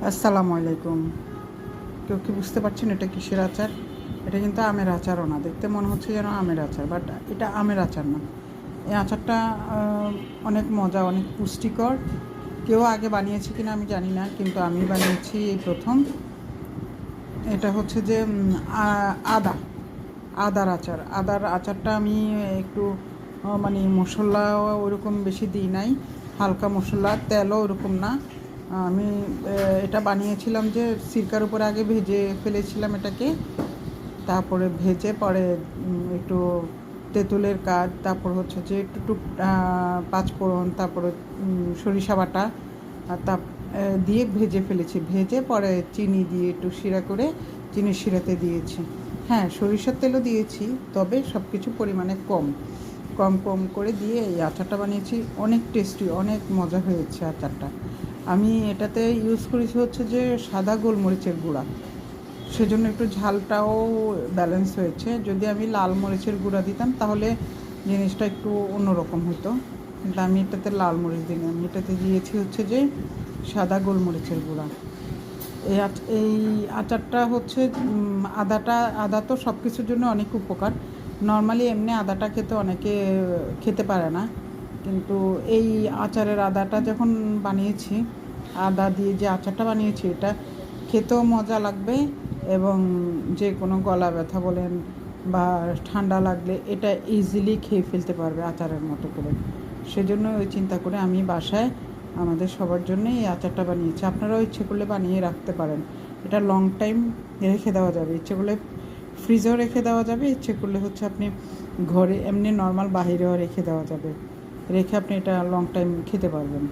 আসসালামু আলাইকুম। কেউ কি বুঝতে পারছেন এটা কিসের আচার? এটা কিন্তু আমের আচারও না। দেখতে মনে হচ্ছে যেন আমের আচার, বাট এটা আমের আচার না। এই আচারটা অনেক মজা, অনেক পুষ্টিকর। কেউ আগে বানিয়েছে কিনা আমি জানি না, কিন্তু আমি বানিয়েছি এই প্রথম। এটা হচ্ছে যে আদা আদার আচার। আদার আচারটা আমি একটু মানে মশলা ওরকম বেশি দিই নাই, হালকা মশলা, তেলও ওরকম না। আমি এটা বানিয়েছিলাম যে সিরকার উপরে আগে ভেজে ফেলেছিলাম এটাকে, তারপরে ভেজে পরে একটু তেঁতুলের কাজ, তারপর হচ্ছে যে একটু পাঁচফোড়ন, তারপরে সরিষা বাটা আর দিয়ে ভেজে ফেলেছি। ভেজে পরে চিনি দিয়ে একটু শিরা করে চিনির শিরাতে দিয়েছি। হ্যাঁ, সরিষার তেলও দিয়েছি, তবে সব কিছু পরিমাণে কম কম কম করে দিয়ে এই আচারটা বানিয়েছি। অনেক টেস্টি, অনেক মজা হয়েছে আচারটা। আমি এটাতে ইউজ করেছি হচ্ছে যে সাদা গোলমরিচের গুঁড়া, সেজন্য একটু ঝালটাও ব্যালেন্স হয়েছে। যদি আমি লাল মরিচের গুঁড়া দিতাম তাহলে জিনিসটা একটু অন্যরকম হতো, কিন্তু আমি এটাতে লাল মরিচ দিই না, আমি এটাতে দিয়েছি হচ্ছে যে সাদা গোলমরিচের গুঁড়া। এই আচারটা হচ্ছে আদা তো সব কিছুর জন্য অনেক উপকার। নর্মালি এমনি আদাটা খেতে অনেকে খেতে পারে না, কিন্তু এই আচারের আদাটা যখন বানিয়েছি, আদা দিয়ে যে আচারটা বানিয়েছি, এটা খেতেও মজা লাগবে এবং যে কোনো গলা ব্যথা বলেন বা ঠান্ডা লাগলে এটা ইজিলি খেয়ে ফেলতে পারবে আচারের মতো করে। সেজন্য ওই চিন্তা করে আমি বাসায় আমাদের সবার জন্যই এই আচারটা বানিয়েছি। আপনারাও ইচ্ছে করলে বানিয়ে রাখতে পারেন। এটা লং টাইম রেখে দেওয়া যাবে, ইচ্ছে করলে ফ্রিজেও রেখে দেওয়া যাবে, ইচ্ছে করলে হচ্ছে আপনি ঘরে এমনি নর্মাল বাহিরেও রেখে দেওয়া যাবে। রেখে আপনি এটা লং টাইম খেতে পারবেন।